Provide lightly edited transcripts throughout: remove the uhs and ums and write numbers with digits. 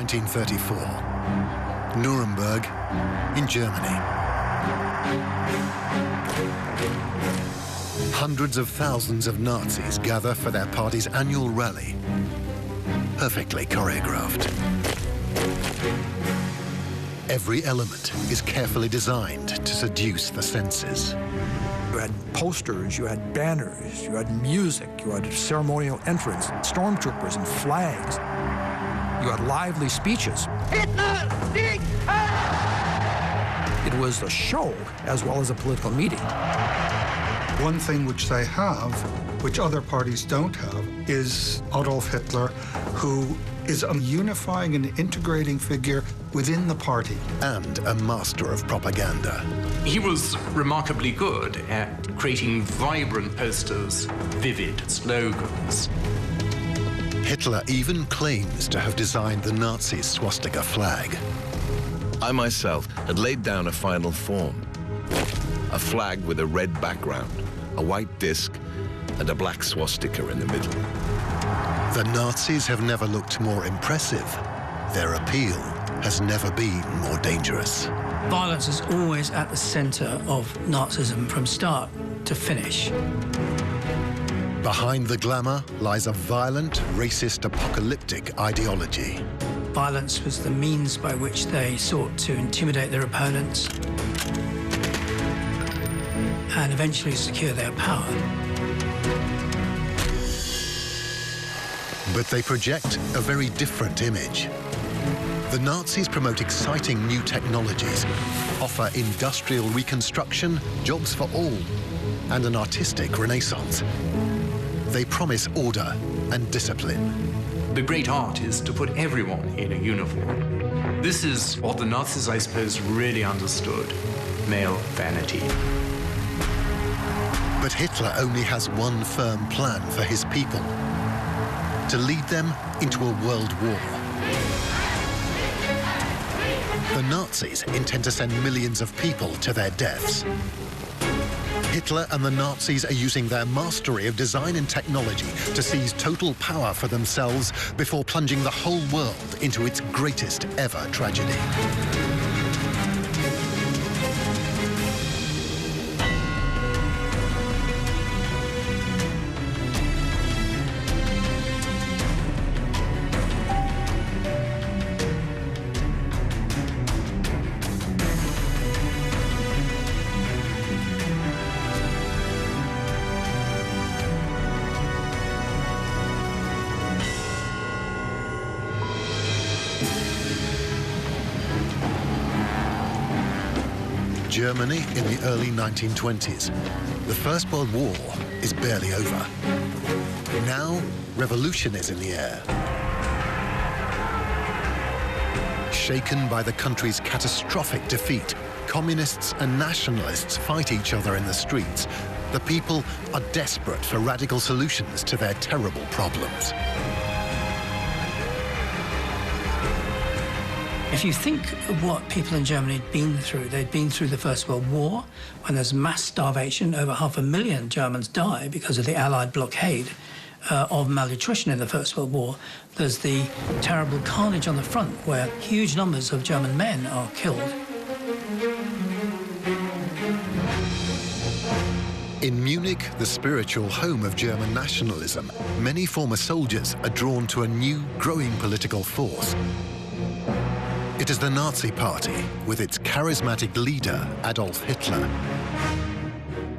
1934, Nuremberg in Germany. Hundreds of thousands of Nazis gather for their party's annual rally, perfectly choreographed. Every element is carefully designed to seduce the senses. You had posters, you had banners, you had music, you had ceremonial entrance, stormtroopers and flags. You had lively speeches. Hitler, Sieg Heil! It was a show as well as a political meeting. One thing which they have, which other parties don't have, is Adolf Hitler, who is a unifying and integrating figure within the party. And a master of propaganda. He was remarkably good at creating vibrant posters, vivid slogans. Hitler even claims to have designed the Nazi swastika flag. I myself had laid down a final form. A flag with a red background, a white disc, and a black swastika in the middle. The Nazis have never looked more impressive. Their appeal has never been more dangerous. Violence is always at the center of Nazism from start to finish. Behind the glamour lies a violent, racist, apocalyptic ideology. Violence was the means by which they sought to intimidate their opponents and eventually secure their power. But they project a very different image. The Nazis promote exciting new technologies, offer industrial reconstruction, jobs for all, and an artistic renaissance. They promise order and discipline. The great art is to put everyone in a uniform. This is what the Nazis, I suppose, really understood: male vanity. But Hitler only has one firm plan for his people: to lead them into a world war. The Nazis intend to send millions of people to their deaths. Hitler and the Nazis are using their mastery of design and technology to seize total power for themselves before plunging the whole world into its greatest ever tragedy. Germany in the early 1920s. The First World War is barely over. Now, revolution is in the air. Shaken by the country's catastrophic defeat, communists and nationalists fight each other in the streets. The people are desperate for radical solutions to their terrible problems. If you think of what people in Germany had been through, they'd been through the First World War, when there's mass starvation. Over 500,000 Germans die because of the Allied blockade of malnutrition in the First World War. There's the terrible carnage on the front, where huge numbers of German men are killed. In Munich, the spiritual home of German nationalism, many former soldiers are drawn to a new, growing political force. It is the Nazi Party, with its charismatic leader, Adolf Hitler.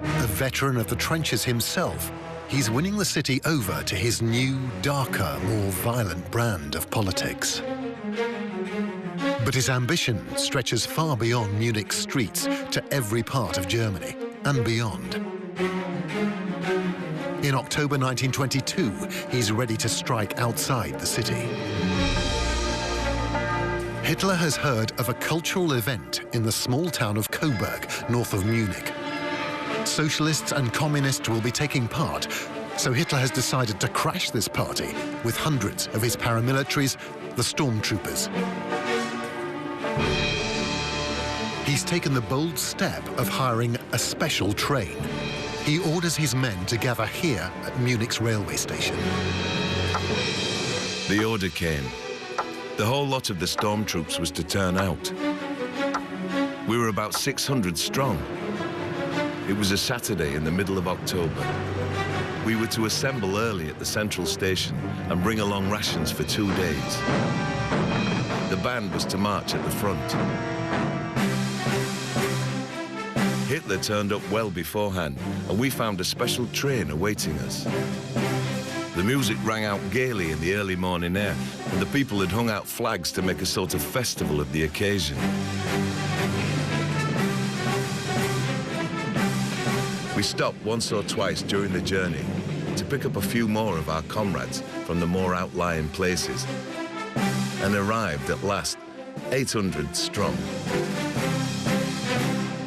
A veteran of the trenches himself, he's winning the city over to his new, darker, more violent brand of politics. But his ambition stretches far beyond Munich's streets to every part of Germany and beyond. In October 1922, he's ready to strike outside the city. Hitler has heard of a cultural event in the small town of Coburg, north of Munich. Socialists and communists will be taking part, so Hitler has decided to crash this party with hundreds of his paramilitaries, the stormtroopers. He's taken the bold step of hiring a special train. He orders his men to gather here at Munich's railway station. The order came. The whole lot of the stormtroops was to turn out. We were about 600 strong. It was a Saturday in the middle of October. We were to assemble early at the central station and bring along rations for 2 days. The band was to march at the front. Hitler turned up well beforehand, and we found a special train awaiting us. The music rang out gaily in the early morning air, and the people had hung out flags to make a sort of festival of the occasion. We stopped once or twice during the journey to pick up a few more of our comrades from the more outlying places, and arrived at last 800 strong.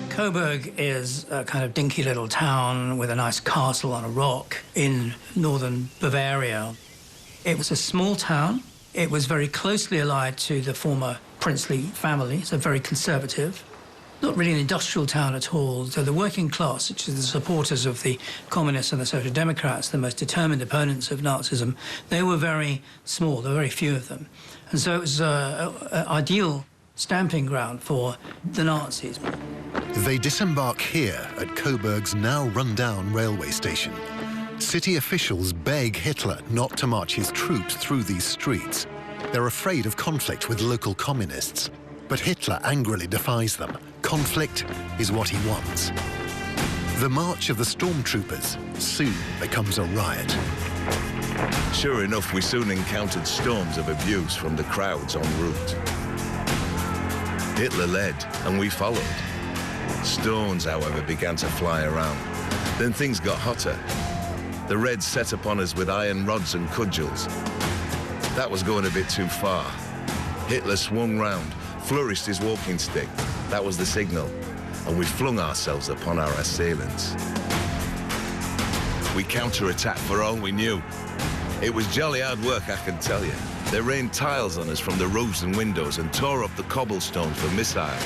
Coburg is a kind of dinky little town with a nice castle on a rock in northern Bavaria. It was a small town. It was very closely allied to the former princely family, so very conservative. Not really an industrial town at all. So the working class, which is the supporters of the communists and the social democrats, the most determined opponents of Nazism, they were very small. There were very few of them. And so it was an ideal stamping ground for the Nazis. They disembark here at Coburg's now run-down railway station. City officials beg Hitler not to march his troops through these streets. They're afraid of conflict with local communists. But Hitler angrily defies them. Conflict is what he wants. The march of the stormtroopers soon becomes a riot. Sure enough, we soon encountered storms of abuse from the crowds en route. Hitler led, and we followed. Stones, however, began to fly around. Then things got hotter. The Reds set upon us with iron rods and cudgels. That was going a bit too far. Hitler swung round, flourished his walking stick. That was the signal, and we flung ourselves upon our assailants. We counter-attacked for all we knew. It was jolly hard work, I can tell you. They rained tiles on us from the roofs and windows and tore up the cobblestones for missiles.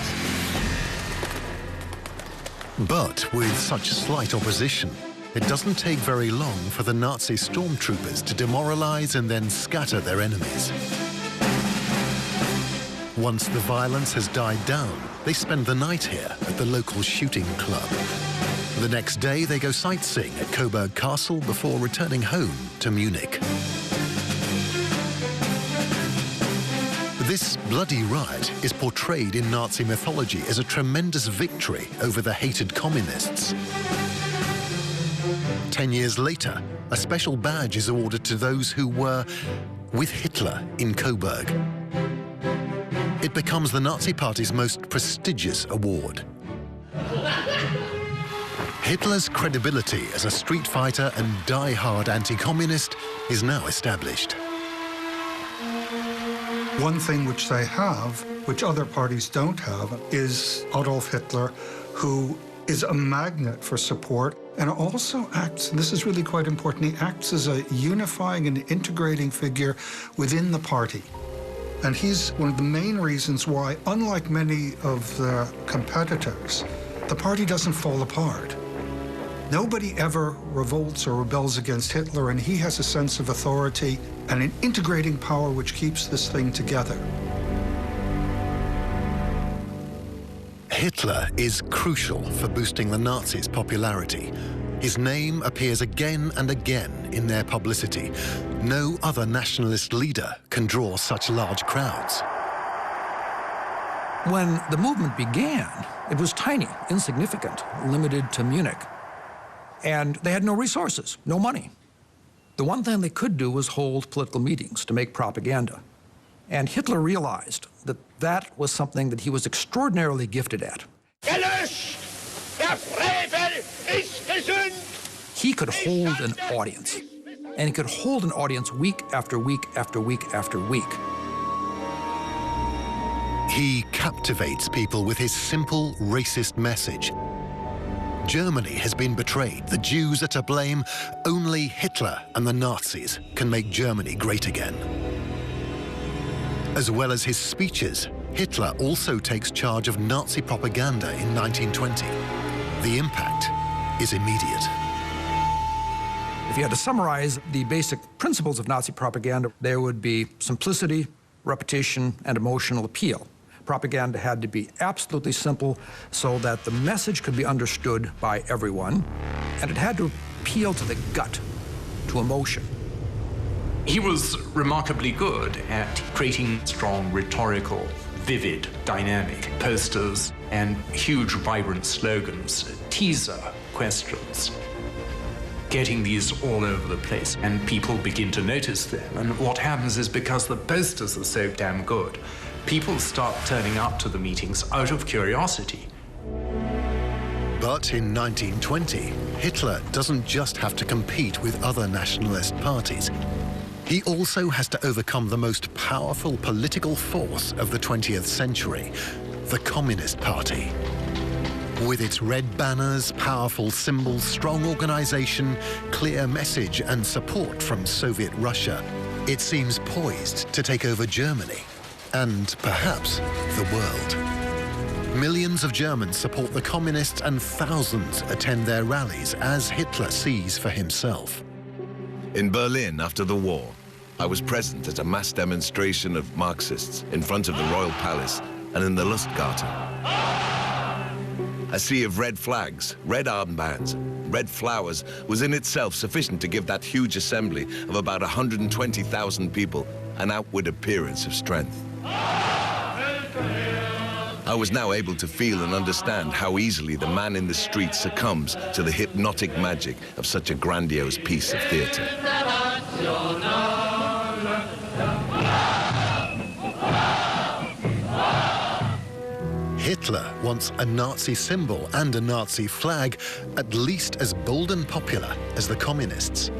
But with such slight opposition, it doesn't take very long for the Nazi stormtroopers to demoralize and then scatter their enemies. Once the violence has died down, they spend the night here at the local shooting club. The next day, they go sightseeing at Coburg Castle before returning home to Munich. This bloody riot is portrayed in Nazi mythology as a tremendous victory over the hated communists. 10 years later, a special badge is awarded to those who were with Hitler in Coburg. It becomes the Nazi Party's most prestigious award. Hitler's credibility as a street fighter and die-hard anti-communist is now established. One thing which they have, which other parties don't have, is Adolf Hitler, who is a magnet for support and also acts, and this is really quite important, he acts as a unifying and integrating figure within the party. And he's one of the main reasons why, unlike many of the competitors, the party doesn't fall apart. Nobody ever revolts or rebels against Hitler, and he has a sense of authority and an integrating power which keeps this thing together. Hitler is crucial for boosting the Nazis' popularity. His name appears again and again in their publicity. No other nationalist leader can draw such large crowds. When the movement began, it was tiny, insignificant, limited to Munich. And they had no resources, no money. The one thing they could do was hold political meetings to make propaganda. And Hitler realized that that was something that he was extraordinarily gifted at. Gelöscht! Der Frevel ist gesünd! He could hold an audience. And he could hold an audience week after week after week after week. He captivates people with his simple, racist message. Germany has been betrayed. The Jews are to blame. Only Hitler and the Nazis can make Germany great again. As well as his speeches, Hitler also takes charge of Nazi propaganda in 1920. The impact is immediate. If you had to summarize the basic principles of Nazi propaganda, there would be simplicity, repetition, and emotional appeal. Propaganda had to be absolutely simple so that the message could be understood by everyone, and it had to appeal to the gut, to emotion. He was remarkably good at creating strong, rhetorical, vivid, dynamic posters and huge, vibrant slogans, teaser questions, getting these all over the place, and people begin to notice them. And what happens is, because the posters are so damn good, people start turning up to the meetings out of curiosity. But in 1920, Hitler doesn't just have to compete with other nationalist parties. He also has to overcome the most powerful political force of the 20th century, the Communist Party. With its red banners, powerful symbols, strong organization, clear message, and support from Soviet Russia, it seems poised to take over Germany and perhaps the world. Millions of Germans support the communists and thousands attend their rallies as Hitler sees for himself. In Berlin after the war, I was present at a mass demonstration of Marxists in front of the Royal Palace and in the Lustgarten. A sea of red flags, red armbands, red flowers was in itself sufficient to give that huge assembly of about 120,000 people an outward appearance of strength. I was now able to feel and understand how easily the man in the street succumbs to the hypnotic magic of such a grandiose piece of theater. Hitler wants a Nazi symbol and a Nazi flag at least as bold and popular as the communists.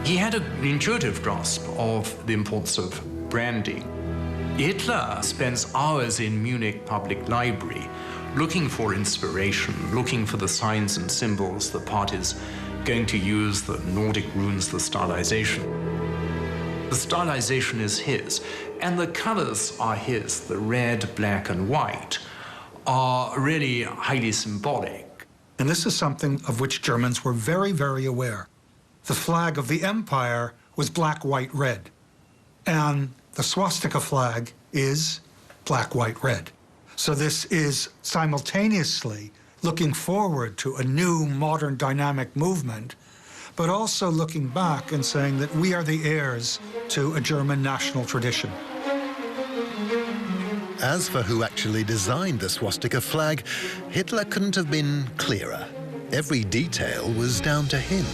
He had an intuitive grasp of the importance of branding. Hitler spends hours in Munich Public Library looking for inspiration, looking for the signs and symbols the party's going to use, the Nordic runes, the stylization. The stylization is his, and the colors are his. The red, black, and white are really highly symbolic. And this is something of which Germans were very, very aware. The flag of the empire was black, white, red. And the swastika flag is black, white, red. So this is simultaneously looking forward to a new, modern, dynamic movement, but also looking back and saying that we are the heirs to a German national tradition. As for who actually designed the swastika flag, Hitler couldn't have been clearer. Every detail was down to him.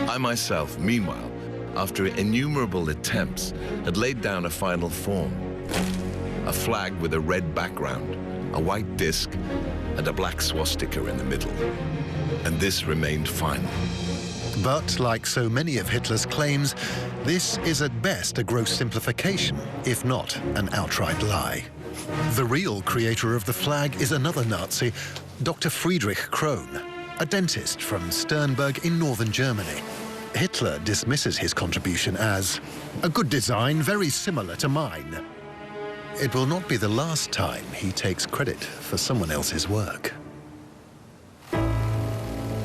I myself, meanwhile, after innumerable attempts, had laid down a final form. A flag with a red background, a white disc, and a black swastika in the middle. And this remained final. But like so many of Hitler's claims, this is at best a gross simplification, if not an outright lie. The real creator of the flag is another Nazi, Dr. Friedrich Krohn, a dentist from Sternberg in northern Germany. Hitler dismisses his contribution as a good design, very similar to mine. It will not be the last time he takes credit for someone else's work.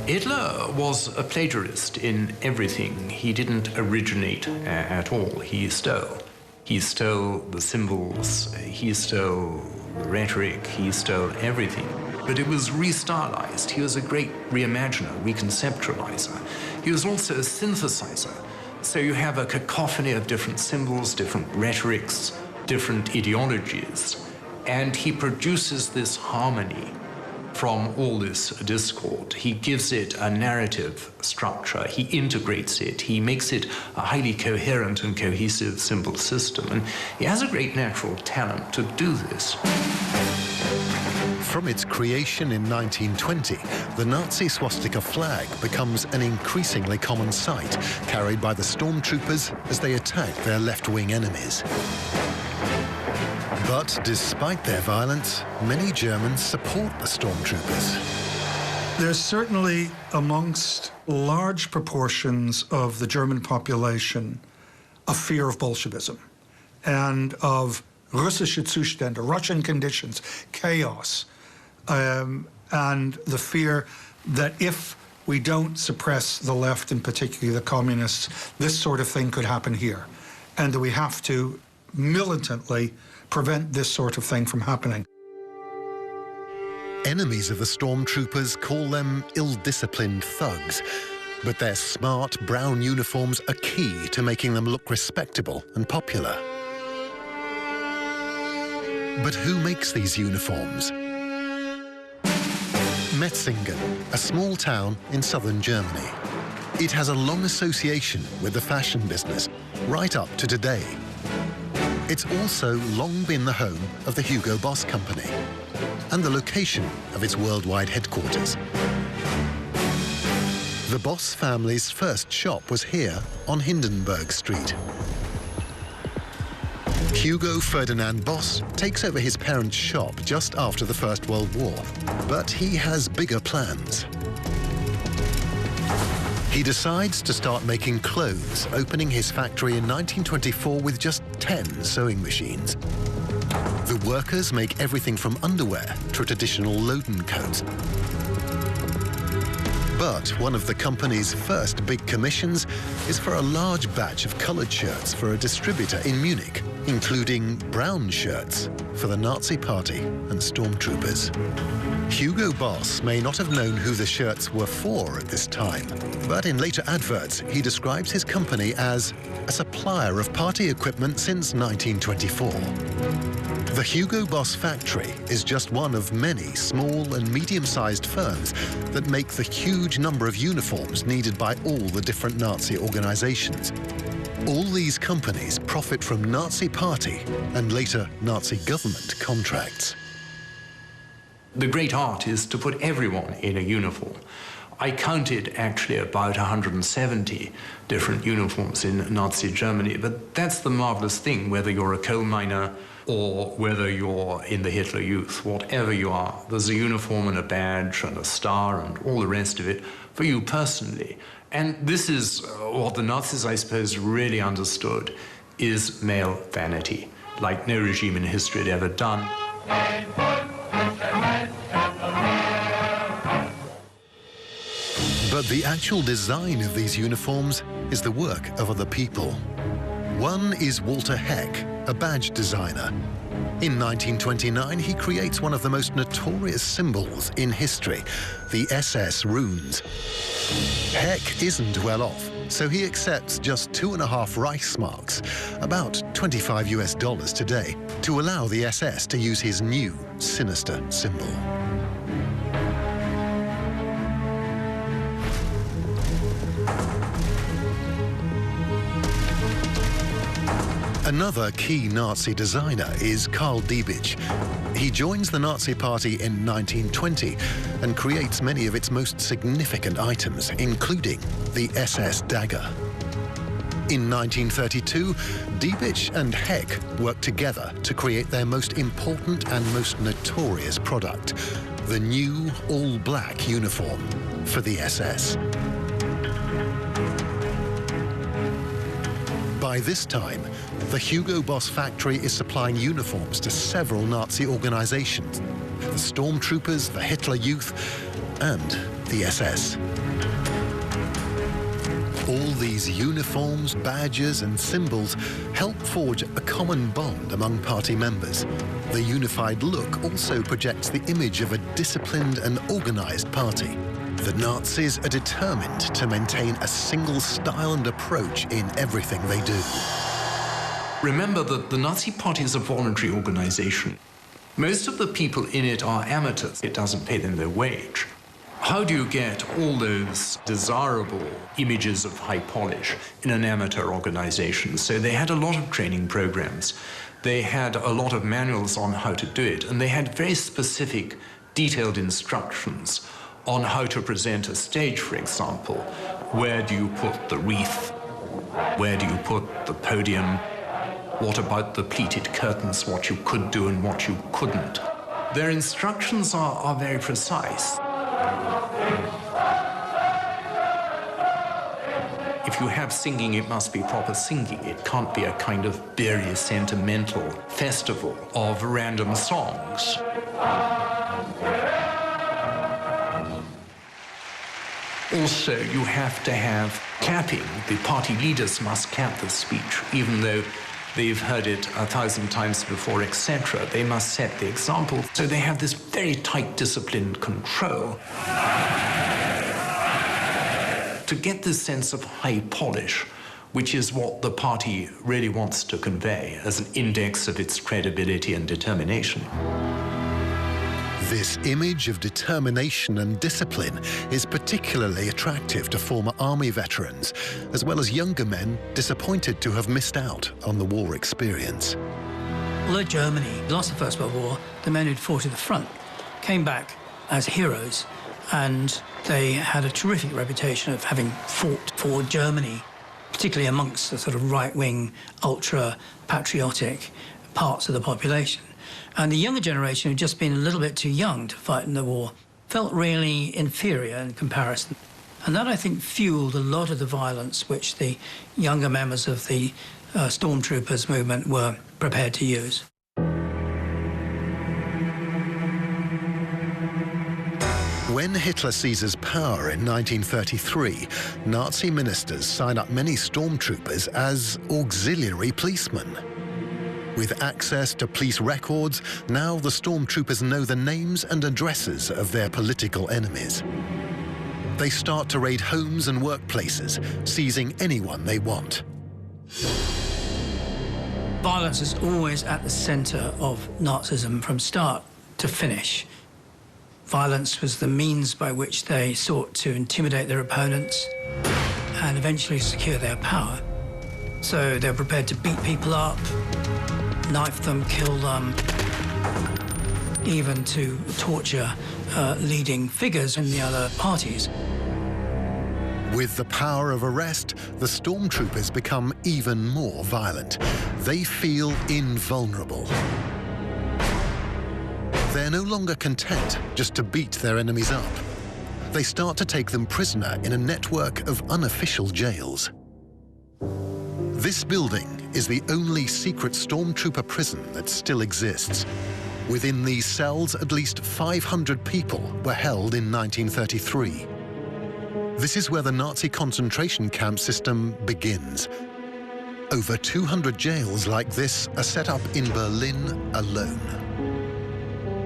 Hitler was a plagiarist in everything. He didn't originate at all. He stole. He stole the symbols, he stole the rhetoric, he stole everything. But it was restylized. He was a great reimaginer, reconceptualizer. He was also a synthesizer. So you have a cacophony of different symbols, different rhetorics, different ideologies. And he produces this harmony from all this discord. He gives it a narrative structure. He integrates it. He makes it a highly coherent and cohesive symbol system. And he has a great natural talent to do this. From its creation in 1920, the Nazi swastika flag becomes an increasingly common sight, carried by the stormtroopers as they attack their left-wing enemies. But despite their violence, many Germans support the stormtroopers. There's certainly amongst large proportions of the German population a fear of Bolshevism and of Russische Zustände, Russian conditions, chaos, and the fear that if we don't suppress the left, and particularly the communists, this sort of thing could happen here. And that we have to militantly prevent this sort of thing from happening. Enemies of the stormtroopers call them ill-disciplined thugs, but their smart brown uniforms are key to making them look respectable and popular. But who makes these uniforms? Metzingen, a small town in southern Germany. It has a long association with the fashion business, right up to today. It's also long been the home of the Hugo Boss company and the location of its worldwide headquarters. The Boss family's first shop was here on Hindenburg Street. Hugo Ferdinand Boss takes over his parents' shop just after the First World War, but he has bigger plans. He decides to start making clothes, opening his factory in 1924 with just 10 sewing machines. The workers make everything from underwear to traditional Loden coats. But one of the company's first big commissions is for a large batch of colored shirts for a distributor in Munich, including brown shirts for the Nazi Party and stormtroopers. Hugo Boss may not have known who the shirts were for at this time, but in later adverts, he describes his company as a supplier of party equipment since 1924. The Hugo Boss factory is just one of many small and medium-sized firms that make the huge number of uniforms needed by all the different Nazi organizations. All these companies profit from Nazi Party and later Nazi government contracts. The great art is to put everyone in a uniform. I counted actually about 170 different uniforms in Nazi Germany, but that's the marvelous thing, whether you're a coal miner or whether you're in the Hitler Youth, whatever you are, there's a uniform and a badge and a star and all the rest of it for you personally. And this is what the Nazis, I suppose, really understood, is male vanity, like no regime in history had ever done. But the actual design of these uniforms is the work of other people. One is Walter Heck, a badge designer. In 1929, he creates one of the most notorious symbols in history, the SS runes. Heck isn't well off, so he accepts just 2.5 Reichsmarks, about $25 US today, to allow the SS to use his new, sinister symbol. Another key Nazi designer is Karl Diebitsch. He joins the Nazi Party in 1920 and creates many of its most significant items, including the SS dagger. In 1932, Diebitsch and Heck worked together to create their most important and most notorious product, the new all-black uniform for the SS. By this time, the Hugo Boss factory is supplying uniforms to several Nazi organizations, the stormtroopers, the Hitler Youth, and the SS. All these uniforms, badges, and symbols help forge a common bond among party members. The unified look also projects the image of a disciplined and organized party. The Nazis are determined to maintain a single style and approach in everything they do. Remember that the Nazi Party is a voluntary organization. Most of the people in it are amateurs. It doesn't pay them their wage. How do you get all those desirable images of high polish in an amateur organization? So they had a lot of training programs. They had a lot of manuals on how to do it, and they had very specific, detailed instructions on how to present a stage, for example. Where do you put the wreath? Where do you put the podium? What about the pleated curtains, what you could do and what you couldn't? Their instructions are very precise. If you have singing, it must be proper singing. It can't be a kind of very sentimental festival of random songs. Also, you have to have clapping. The party leaders must clap the speech, even though they've heard it 1,000 times before, etc. They must set the example. So they have this very tight, disciplined control to get this sense of high polish, which is what the party really wants to convey as an index of its credibility and determination. This image of determination and discipline is particularly attractive to former army veterans, as well as younger men disappointed to have missed out on the war experience. Although Germany lost the First World War, the men who'd fought at the front came back as heroes, and they had a terrific reputation of having fought for Germany, particularly amongst the sort of right-wing, ultra-patriotic parts of the population. And the younger generation, who'd just been a little bit too young to fight in the war, felt really inferior in comparison. And that, I think, fueled a lot of the violence which the younger members of the stormtroopers movement were prepared to use. When Hitler seizes power in 1933, Nazi ministers sign up many stormtroopers as auxiliary policemen. With access to police records, now the stormtroopers know the names and addresses of their political enemies. They start to raid homes and workplaces, seizing anyone they want. Violence is always at the center of Nazism from start to finish. Violence was the means by which they sought to intimidate their opponents and eventually secure their power. So they're prepared to beat people up, knife them, kill them, even to torture leading figures in the other parties. With the power of arrest, the stormtroopers become even more violent. They feel invulnerable. They're no longer content just to beat their enemies up. They start to take them prisoner in a network of unofficial jails. This building is the only secret stormtrooper prison that still exists. Within these cells, at least 500 people were held in 1933. This is where the Nazi concentration camp system begins. Over 200 jails like this are set up in Berlin alone.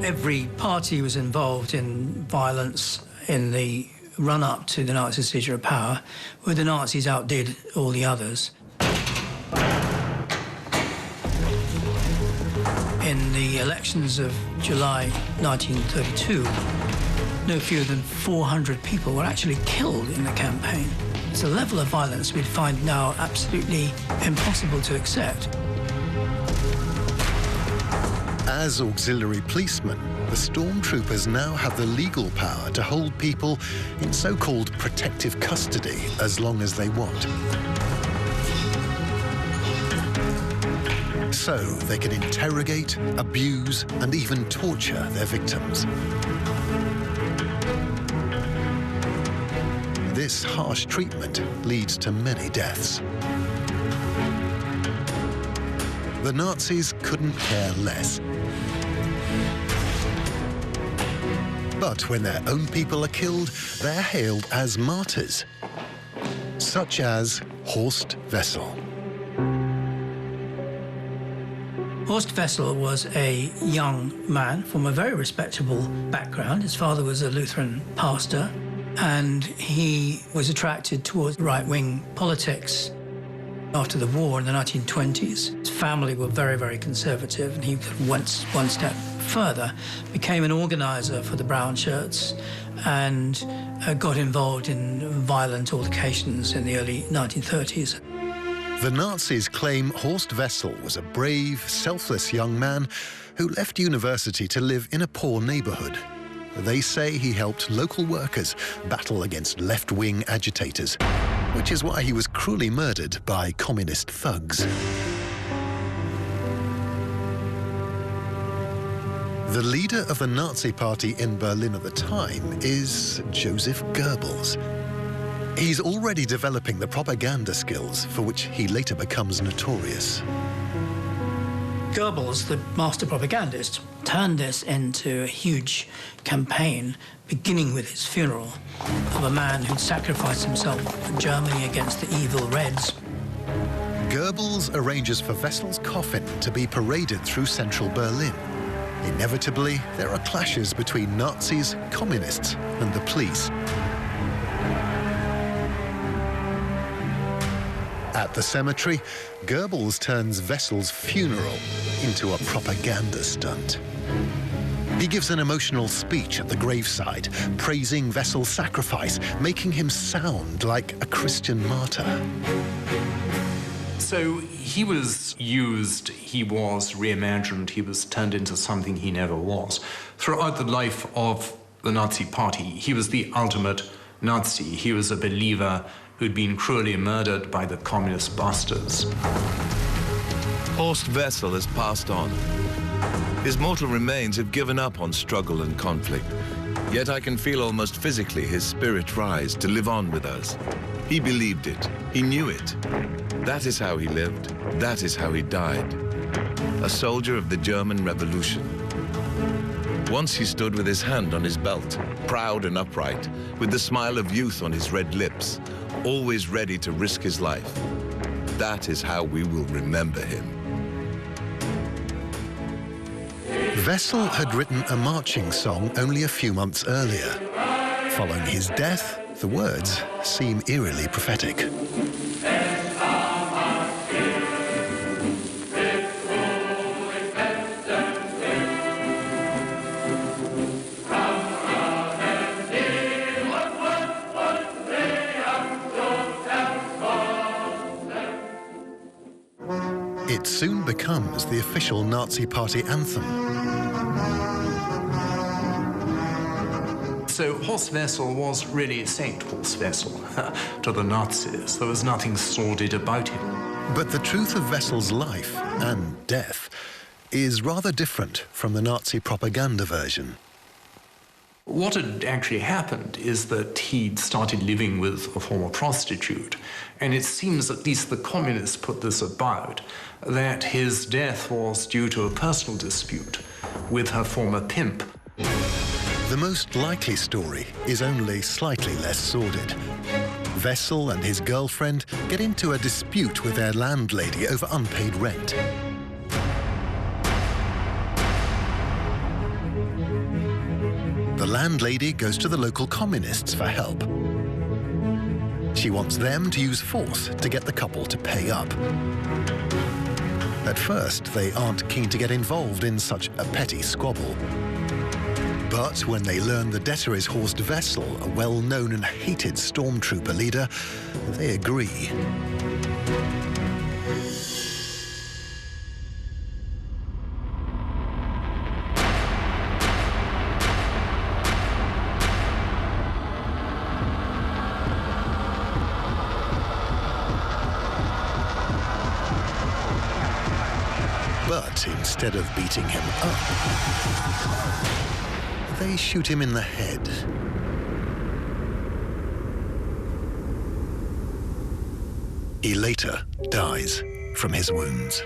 Every party was involved in violence in the run-up to the Nazi seizure of power, where the Nazis outdid all the others. In the elections of July 1932, no fewer than 400 people were actually killed in the campaign. It's a level of violence we'd find now absolutely impossible to accept. As auxiliary policemen, the stormtroopers now have the legal power to hold people in so-called protective custody as long as they want. So they can interrogate, abuse, and even torture their victims. This harsh treatment leads to many deaths. The Nazis couldn't care less. But when their own people are killed, they're hailed as martyrs, such as Horst Wessel. Horst Wessel was a young man from a very respectable background. His father was a Lutheran pastor, and he was attracted towards right-wing politics after the war in the 1920s. His family were very, very conservative, and he went one step further, became an organizer for the Brown Shirts, and got involved in violent altercations in the early 1930s. The Nazis claim Horst Wessel was a brave, selfless young man who left university to live in a poor neighborhood. They say he helped local workers battle against left-wing agitators, which is why he was cruelly murdered by communist thugs. The leader of the Nazi party in Berlin at the time is Joseph Goebbels. He's already developing the propaganda skills for which he later becomes notorious. Goebbels, the master propagandist, turned this into a huge campaign, beginning with his funeral of a man who'd sacrificed himself for Germany against the evil Reds. Goebbels arranges for Wessel's coffin to be paraded through central Berlin. Inevitably, there are clashes between Nazis, communists, and the police. At the cemetery, Goebbels turns Wessel's funeral into a propaganda stunt. He gives an emotional speech at the graveside, praising Wessel's sacrifice, making him sound like a Christian martyr. So he was used, he was reimagined, he was turned into something he never was. Throughout the life of the Nazi Party, he was the ultimate Nazi. He was a believer who'd been cruelly murdered by the communist bastards. Horst Wessel has passed on. His mortal remains have given up on struggle and conflict. Yet I can feel almost physically his spirit rise to live on with us. He believed it. He knew it. That is how he lived. That is how he died. A soldier of the German Revolution. Once he stood with his hand on his belt, proud and upright, with the smile of youth on his red lips, always ready to risk his life. That is how we will remember him. Wessel had written a marching song only a few months earlier. Following his death, the words seem eerily prophetic. It soon becomes the official Nazi Party anthem. So Horst Wessel was really Saint Horst Wessel to the Nazis. There was nothing sordid about him. But the truth of Wessel's life and death is rather different from the Nazi propaganda version. What had actually happened is that he'd started living with a former prostitute, and it seems, at least the communists put this about, that his death was due to a personal dispute with her former pimp. The most likely story is only slightly less sordid. Wessel and his girlfriend get into a dispute with their landlady over unpaid rent. The landlady goes to the local communists for help. She wants them to use force to get the couple to pay up. At first, they aren't keen to get involved in such a petty squabble. But when they learn the debtor is Horst Wessel, a well-known and hated stormtrooper leader, they agree. But instead of beating him up, they shoot him in the head. He later dies from his wounds.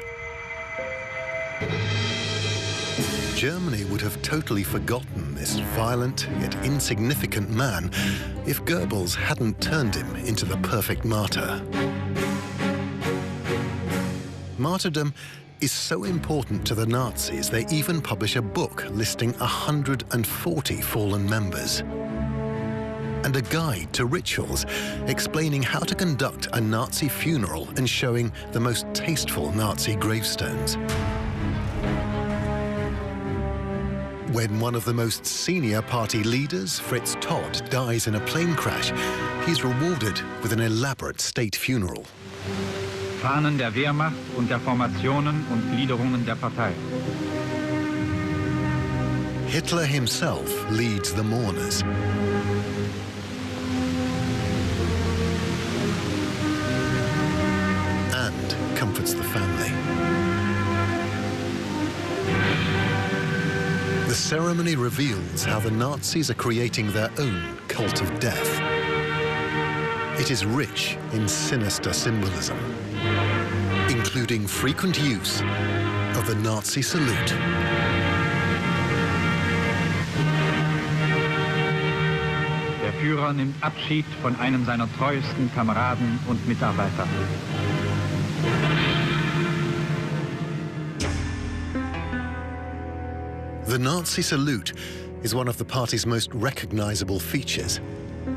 Germany would have totally forgotten this violent yet insignificant man if Goebbels hadn't turned him into the perfect martyr. Martyrdom is so important to the Nazis, they even publish a book listing 140 fallen members and a guide to rituals explaining how to conduct a Nazi funeral and showing the most tasteful Nazi gravestones. When one of the most senior party leaders, Fritz Todt, dies in a plane crash, he's rewarded with an elaborate state funeral. Fahnen der Wehrmacht und der Formationen und Gliederungen der Partei. Hitler himself leads the mourners. And comforts the family. The ceremony reveals how the Nazis are creating their own cult of death. It is rich in sinister symbolism, including frequent use of the Nazi salute. Der Führer nimmt Abschied von einem seiner treuesten Kameraden und Mitarbeiter. The Nazi salute is one of the party's most recognizable features.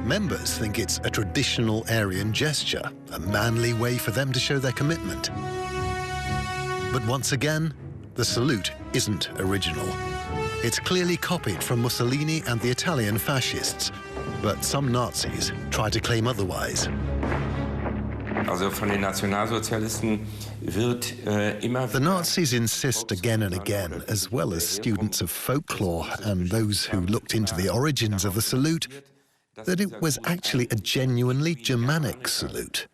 Members think it's a traditional Aryan gesture, a manly way for them to show their commitment. But once again, the salute isn't original. It's clearly copied from Mussolini and the Italian fascists, but some Nazis try to claim otherwise. The Nazis insist again and again, as well as students of folklore and those who looked into the origins of the salute, that it was actually a genuinely Germanic salute.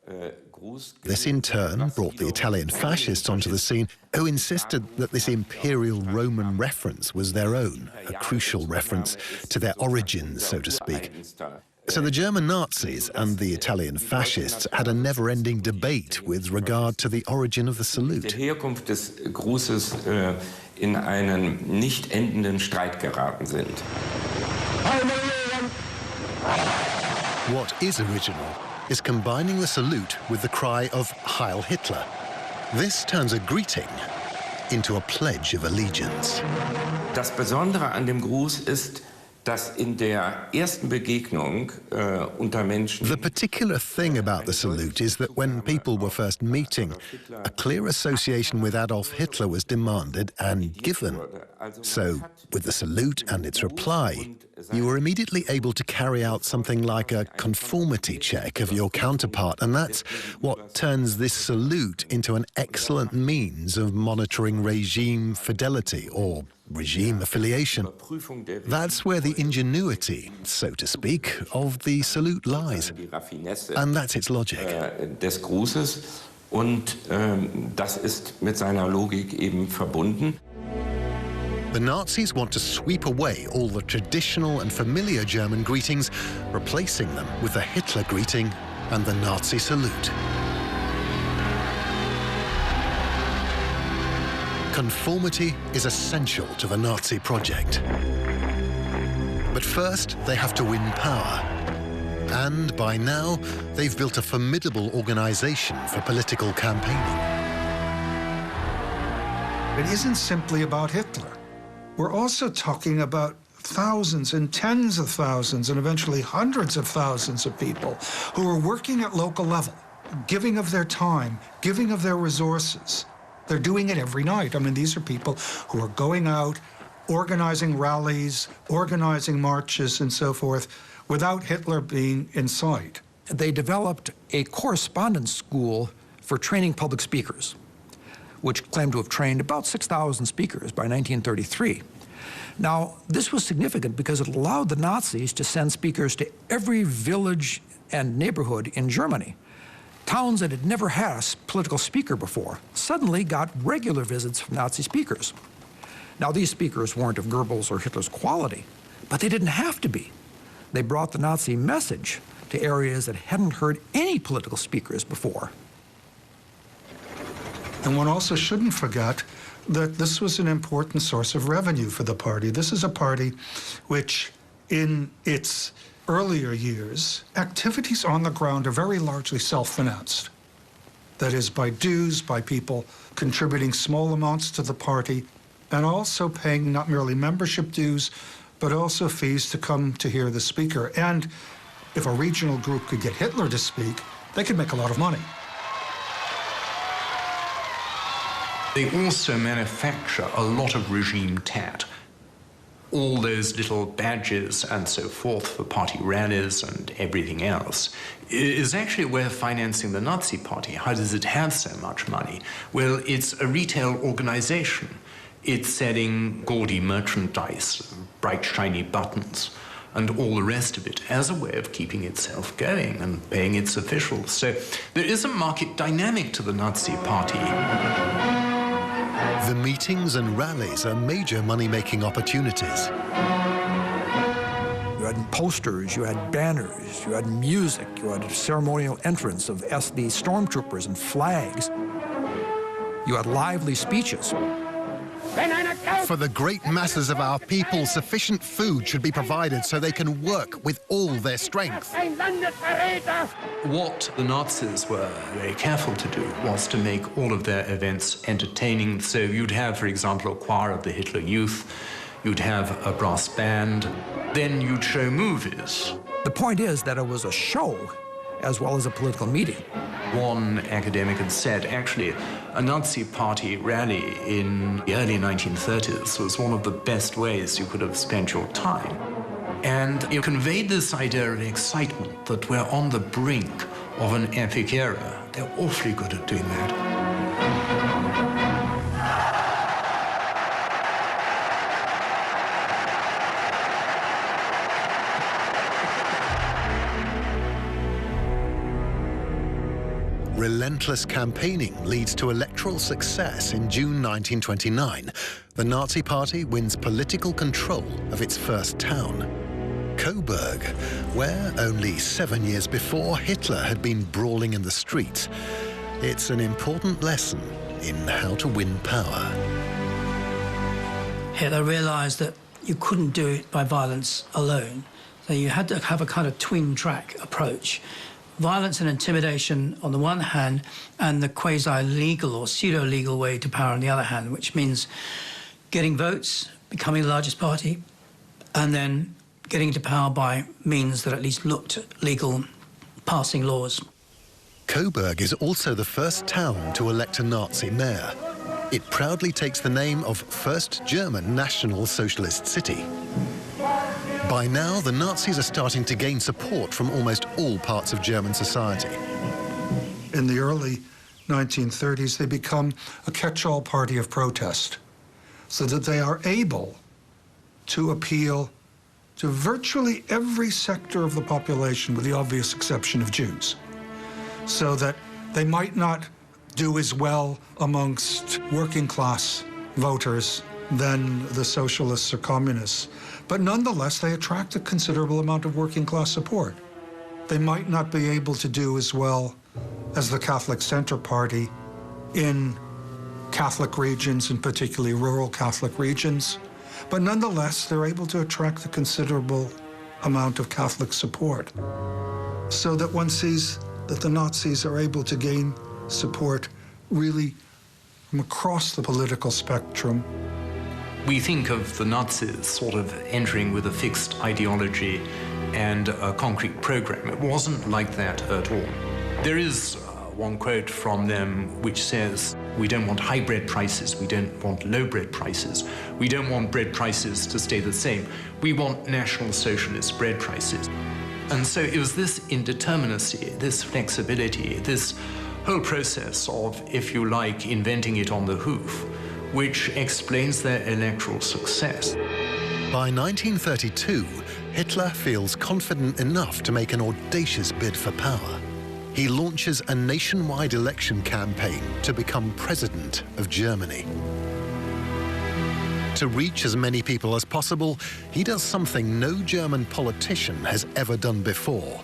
This in turn brought the Italian fascists onto the scene, who insisted that this imperial Roman reference was their own, a crucial reference to their origins, so to speak. So the German Nazis and the Italian fascists had a never-ending debate with regard to the origin of the salute. Die Herkunft des Grußes in einen nicht endenden Streit geraten sind. What is original is combining the salute with the cry of Heil Hitler. This turns a greeting into a pledge of allegiance. Das Besondere an dem Gruß ist, dass in der ersten Begegnung unter Menschen. The particular thing about the salute is that when people were first meeting, a clear association with Adolf Hitler was demanded and given. So, with the salute and its reply, you were immediately able to carry out something like a conformity check of your counterpart, and that's what turns this salute into an excellent means of monitoring regime fidelity or regime affiliation. That's where the ingenuity, so to speak, of the salute lies. And that's its logic. Des Grußes, und das ist mit seiner Logik eben verbunden. The Nazis want to sweep away all the traditional and familiar German greetings, replacing them with the Hitler greeting and the Nazi salute. Conformity is essential to the Nazi project. But first, they have to win power. And by now, they've built a formidable organization for political campaigning. It isn't simply about Hitler. We're also talking about thousands and tens of thousands and eventually hundreds of thousands of people who are working at local level, giving of their time, giving of their resources. They're doing it every night. I mean, these are people who are going out, organizing rallies, organizing marches and so forth, without Hitler being in sight. They developed a correspondence school for training public speakers, which claimed to have trained about 6,000 speakers by 1933. Now, this was significant because it allowed the Nazis to send speakers to every village and neighborhood in Germany. Towns that had never had a political speaker before suddenly got regular visits from Nazi speakers. Now, these speakers weren't of Goebbels or Hitler's quality, but they didn't have to be. They brought the Nazi message to areas that hadn't heard any political speakers before. And one also shouldn't forget that this was an important source of revenue for the party. This is a party which, in its earlier years, activities on the ground are very largely self-financed. That is, by dues, by people contributing small amounts to the party, and also paying not merely membership dues, but also fees to come to hear the speaker. And if a regional group could get Hitler to speak, they could make a lot of money. They also manufacture a lot of regime tat. All those little badges and so forth for party rallies and everything else is actually a way of financing the Nazi party. How does it have so much money? Well, it's a retail organization. It's selling gaudy merchandise, bright shiny buttons, and all the rest of it as a way of keeping itself going and paying its officials. So there is a market dynamic to the Nazi party. The meetings and rallies are major money-making opportunities. You had posters, you had banners, you had music, you had a ceremonial entrance of SD stormtroopers and flags. You had lively speeches. For the great masses of our people, sufficient food should be provided so they can work with all their strength. What the Nazis were very careful to do was to make all of their events entertaining. So you'd have, for example, a choir of the Hitler Youth, you'd have a brass band, then you'd show movies. The point is that it was a show as well as a political meeting. One academic had said, actually, a Nazi party rally in the early 1930s was one of the best ways you could have spent your time. And it conveyed this idea of excitement that we're on the brink of an epic era. They're awfully good at doing that. Relentless campaigning leads to electoral success in June 1929. The Nazi Party wins political control of its first town, Coburg, where only 7 years before Hitler had been brawling in the streets. It's an important lesson in how to win power. Hitler realized that you couldn't do it by violence alone, so you had to have a kind of twin-track approach. Violence and intimidation on the one hand, and the quasi-legal or pseudo-legal way to power on the other hand, which means getting votes, becoming the largest party, and then getting into power by means that at least looked legal, passing laws. Coburg is also the first town to elect a Nazi mayor. It proudly takes the name of First German National Socialist City. By now, the Nazis are starting to gain support from almost all parts of German society. In the early 1930s, they become a catch-all party of protest, so that they are able to appeal to virtually every sector of the population, with the obvious exception of Jews, so that they might not do as well amongst working-class voters than the socialists or communists. But nonetheless, they attract a considerable amount of working-class support. They might not be able to do as well as the Catholic Center Party in Catholic regions, and particularly rural Catholic regions, but nonetheless, they're able to attract a considerable amount of Catholic support, so that one sees that the Nazis are able to gain support really from across the political spectrum. We think of the Nazis sort of entering with a fixed ideology and a concrete program. It wasn't like that at all. There is one quote from them which says, "We don't want high bread prices, we don't want low bread prices. We don't want bread prices to stay the same. We want National Socialist bread prices." And so it was this indeterminacy, this flexibility, this whole process of, if you like, inventing it on the hoof, which explains their electoral success. By 1932, Hitler feels confident enough to make an audacious bid for power. He launches a nationwide election campaign to become president of Germany. To reach as many people as possible, he does something no German politician has ever done before.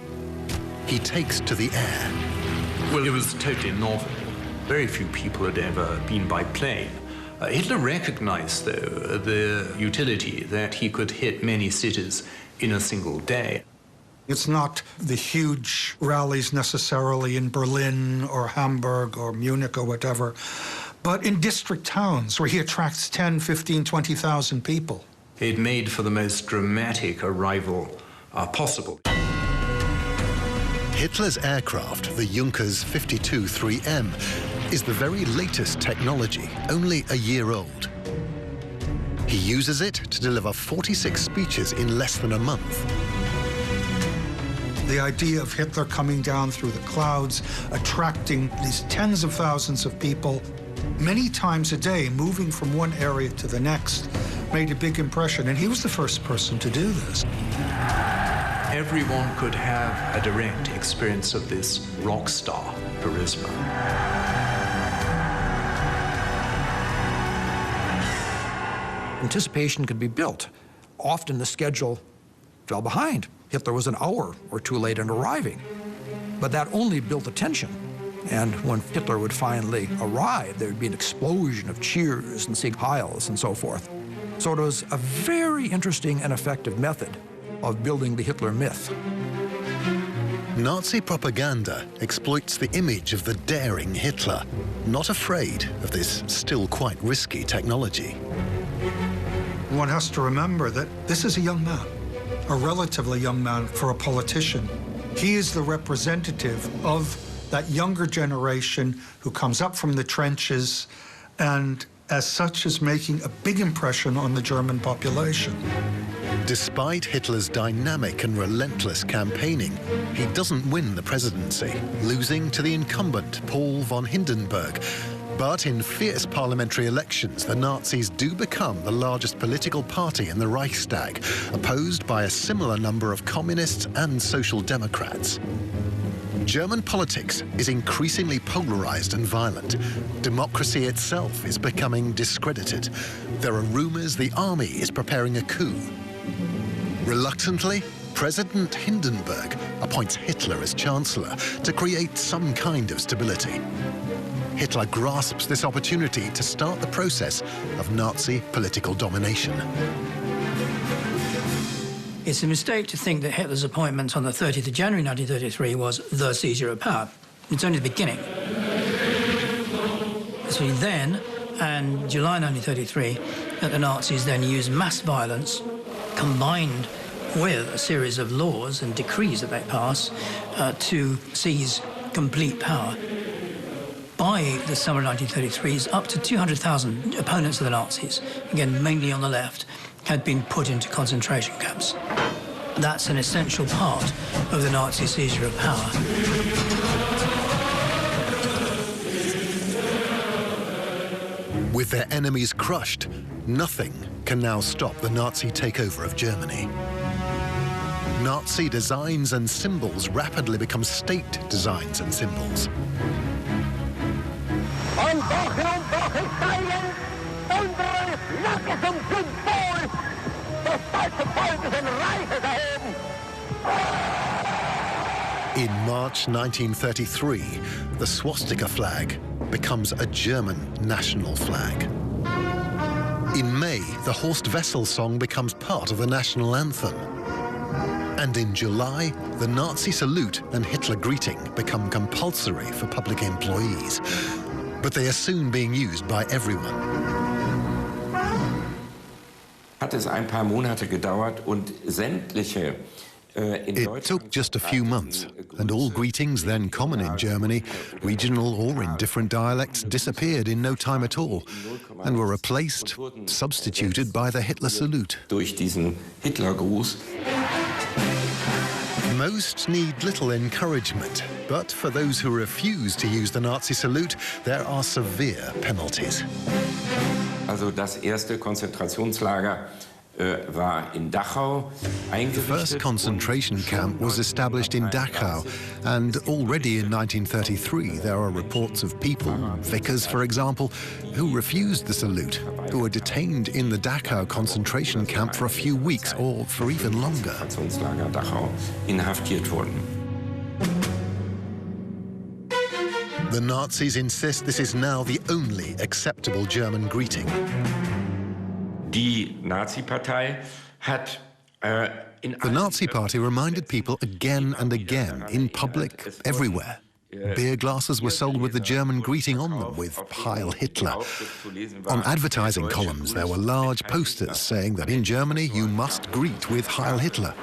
He takes to the air. Well, it was totally novel. Very few people had ever been by plane. Hitler recognized, though, the utility that he could hit many cities in a single day. It's not the huge rallies necessarily in Berlin or Hamburg or Munich or whatever, but in district towns where he attracts 10, 15, 20,000 people. It made for the most dramatic arrival possible. Hitler's aircraft, the Junkers 52-3M, is the very latest technology, only a year old. He uses it to deliver 46 speeches in less than a month. The idea of Hitler coming down through the clouds, attracting these tens of thousands of people, many times a day, moving from one area to the next, made a big impression, and he was the first person to do this. Everyone could have a direct experience of this rock star charisma. Anticipation could be built. Often the schedule fell behind. Hitler was an hour or two late in arriving. But that only built the tension. And when Hitler would finally arrive, there would be an explosion of cheers and Sieg Heils and so forth. So it was a very interesting and effective method of building the Hitler myth. Nazi propaganda exploits the image of the daring Hitler, not afraid of this still quite risky technology. One has to remember that this is a young man, a relatively young man for a politician. He is the representative of that younger generation who comes up from the trenches and as such is making a big impression on the German population. Despite Hitler's dynamic and relentless campaigning, he doesn't win the presidency, losing to the incumbent Paul von Hindenburg. But in fierce parliamentary elections, the Nazis do become the largest political party in the Reichstag, opposed by a similar number of communists and social democrats. German politics is increasingly polarized and violent. Democracy itself is becoming discredited. There are rumors the army is preparing a coup. Reluctantly, President Hindenburg appoints Hitler as chancellor to create some kind of stability. Hitler grasps this opportunity to start the process of Nazi political domination. It's a mistake to think that Hitler's appointment on the 30th of January 1933 was the seizure of power. It's only the beginning. Between then and July 1933, that the Nazis then used mass violence combined with a series of laws and decrees that they pass to seize complete power. By the summer of 1933, up to 200,000 opponents of the Nazis, again, mainly on the left, had been put into concentration camps. That's an essential part of the Nazi seizure of power. With their enemies crushed, nothing can now stop the Nazi takeover of Germany. Nazi designs and symbols rapidly become state designs and symbols. In March 1933, the swastika flag becomes a German national flag. In May, the Horst Wessel song becomes part of the national anthem. And in July, the Nazi salute and Hitler greeting become compulsory for public employees. But they are soon being used by everyone. Hat es ein paar Monate gedauert und sämtliche It took just a few months, and all greetings then common in Germany, regional or in different dialects, disappeared in no time at all, and were replaced, substituted by the Hitler salute. Durch diesen Hitlergruß. Most need little encouragement, but for those who refuse to use the Nazi salute, there are severe penalties. Also das erste Konzentrationslager war in Dachau eingerichtet. The first concentration camp was established in Dachau, and already in 1933 there are reports of people, vicars for example, who refused the salute, who were detained in the Dachau concentration camp for a few weeks or for even longer. Konzentrationslager Dachau inhaftiert wurden. The Nazis insist this is now the only acceptable German greeting. Die Nazi-Partei hat The Nazi Party reminded people again and again, in public, everywhere. Beer glasses were sold with the German greeting on them, with Heil Hitler. On advertising columns, there were large posters saying that in Germany you must greet with Heil Hitler.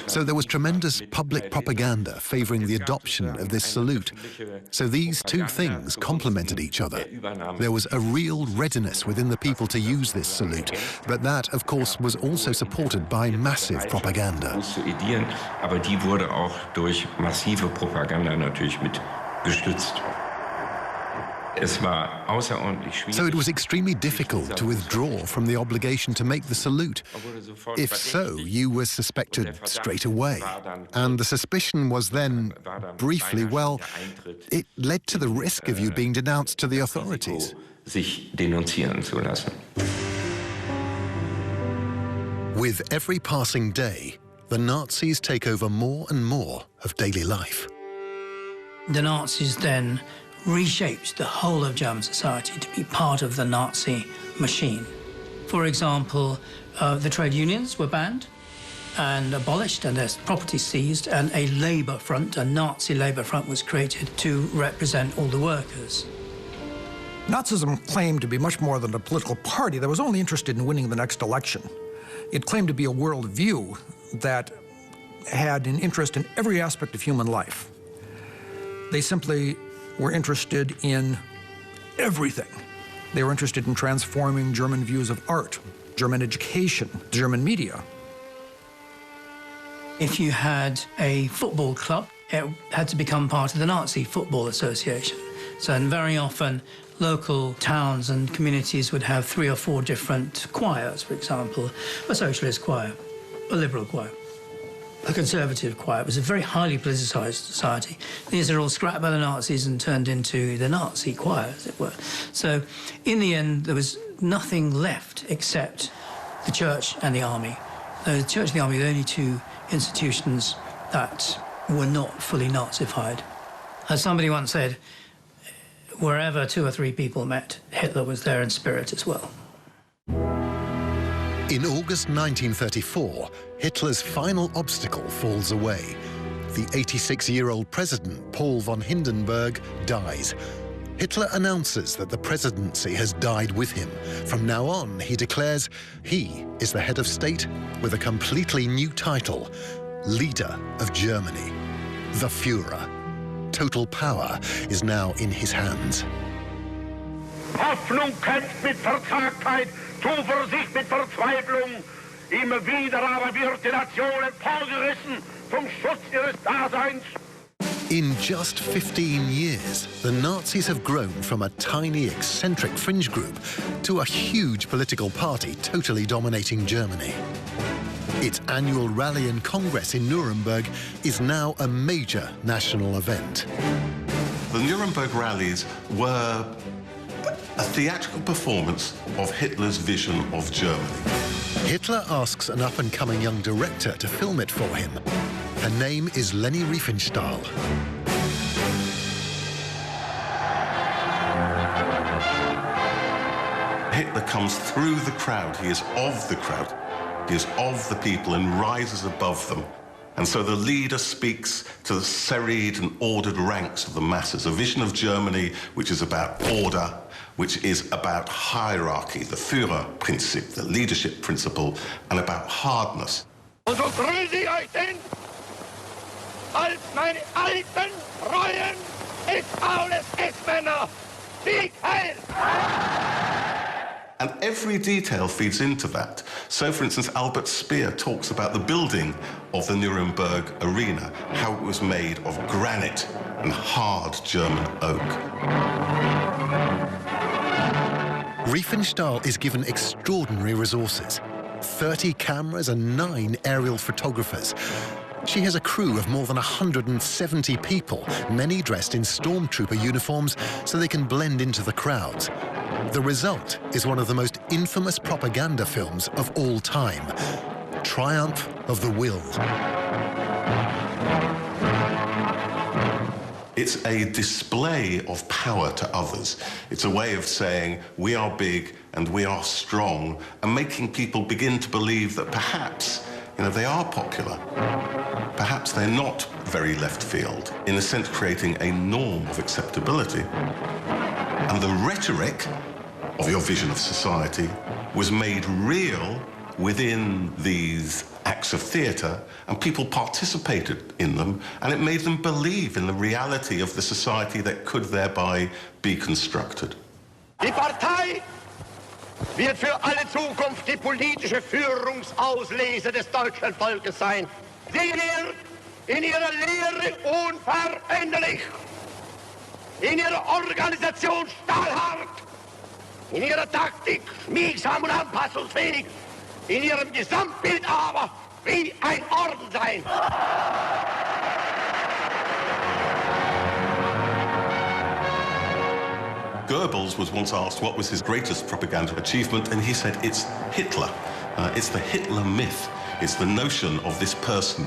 So there was tremendous public propaganda favoring the adoption of this salute. So these two things complemented each other. There was a real readiness within the people to use this salute, but that, of course, was also supported by massive propaganda. Aber die wurde auch durch massive Propaganda natürlich mit gestützt. So it was extremely difficult to withdraw from the obligation to make the salute. If so, you were suspected straight away. And the suspicion was then, briefly, well, it led to the risk of you being denounced to the authorities. Sich denunzieren zu lassen. With every passing day, the Nazis take over more and more of daily life. The Nazis then reshaped the whole of German society to be part of the Nazi machine. For example, the trade unions were banned and abolished and their property seized, and a Labour Front, a Nazi Labour Front, was created to represent all the workers. Nazism claimed to be much more than a political party that was only interested in winning the next election. It claimed to be a worldview that had an interest in every aspect of human life. They simply were interested in everything. They were interested in transforming German views of art, German education, German media. If you had a football club, it had to become part of the Nazi Football Association. So, and very often, local towns and communities would have 3 or 4 different choirs, for example, a socialist choir, a liberal choir, a conservative choir. It was a very highly politicized society. These are all scrapped by the Nazis and turned into the Nazi choir, as it were. So, in the end, there was nothing left except the church and the army. The church and the army were the only 2 institutions that were not fully Nazified. As somebody once said, wherever 2 or 3 people met, Hitler was there in spirit as well. In August 1934, Hitler's final obstacle falls away. The 86-year-old president, Paul von Hindenburg, dies. Hitler announces that the presidency has died with him. From now on, he declares he is the head of state with a completely new title, Leader of Germany, the Führer. Total power is now in his hands. Hoffnung kämpft mit Verzagtheit, Zuversicht mit Verzweiflung. Immer wieder aber wird die Nation emporgerissen zum Schutz ihres Daseins. In just 15 years, the Nazis have grown from a tiny, eccentric fringe group to a huge political party totally dominating Germany. Its annual rally and congress in Nuremberg is now a major national event. The Nuremberg rallies were a theatrical performance of Hitler's vision of Germany. Hitler asks an up-and-coming young director to film it for him. Her name is Leni Riefenstahl. Hitler comes through the crowd. He is of the crowd. He is of the people and rises above them. And so the leader speaks to the serried and ordered ranks of the masses, a vision of Germany which is about order, which is about hierarchy, the Führerprinzip, the leadership principle, and about hardness. Und so grüße ich euch denn, als meine alten, treuen, Ex-Aules, Ex-Männer, Sieg Heil! And every detail feeds into that. So, for instance, Albert Speer talks about the building of the Nuremberg arena, how it was made of granite and hard German oak. Riefenstahl is given extraordinary resources, 30 cameras and 9 aerial photographers. She has a crew of more than 170 people, many dressed in stormtrooper uniforms so they can blend into the crowds. The result is one of the most infamous propaganda films of all time, Triumph of the Will. It's a display of power to others. It's a way of saying we are big and we are strong, and making people begin to believe that perhaps, they are popular. Perhaps they're not very left field, in a sense creating a norm of acceptability. And the rhetoric of your vision of society was made real within these acts of theatre, and people participated in them, and it made them believe in the reality of the society that could thereby be constructed. Die Partei wird für alle Zukunft die politische Führungsauslese des deutschen Volkes sein. Sie wird in ihrer Lehre unveränderlich, in ihrer Organisation stahlhart, in ihrer Taktik schmiegsam und anpassungsfähig, in ihrem Gesamtbild aber wie ein Orden sein. Goebbels was once asked what was his greatest propaganda achievement, and he said it's Hitler. It's the Hitler myth. It's the notion of this person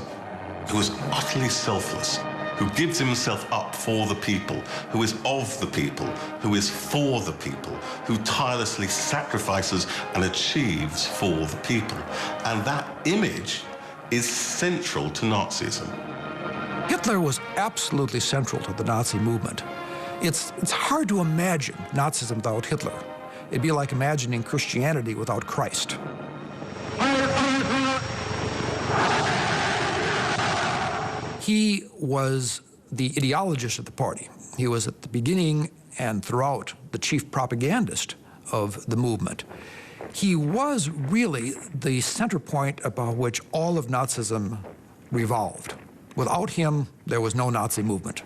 who was utterly selfless, who gives himself up for the people, who is of the people, who is for the people, who tirelessly sacrifices and achieves for the people. And that image is central to Nazism. Hitler was absolutely central to the Nazi movement. It's hard to imagine Nazism without Hitler. It'd be like imagining Christianity without Christ. He was the ideologist of the party. He was at the beginning and throughout the chief propagandist of the movement. He was really the center point about which all of Nazism revolved. Without him, there was no Nazi movement.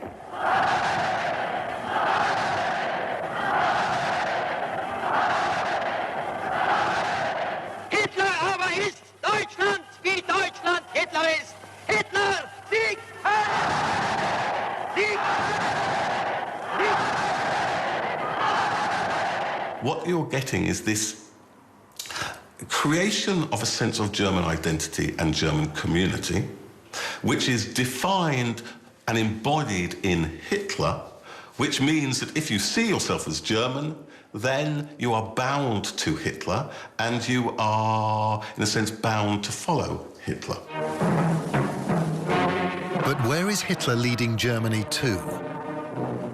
Hitler aber ist Deutschland, wie Deutschland Hitler ist. Hitler, Sieg! Sieg! Sieg! What you're getting is this creation of a sense of German identity and German community, which is defined and embodied in Hitler, which means that if you see yourself as German, then you are bound to Hitler, and you are, in a sense, bound to follow Hitler. But where is Hitler leading Germany to?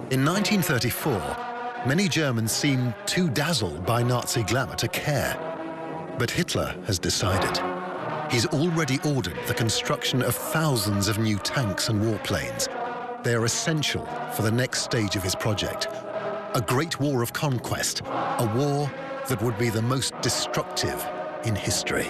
In 1934, many Germans seemed too dazzled by Nazi glamour to care. But Hitler has decided. He's already ordered the construction of thousands of new tanks and warplanes. They are essential for the next stage of his project. A great war of conquest, a war that would be the most destructive in history.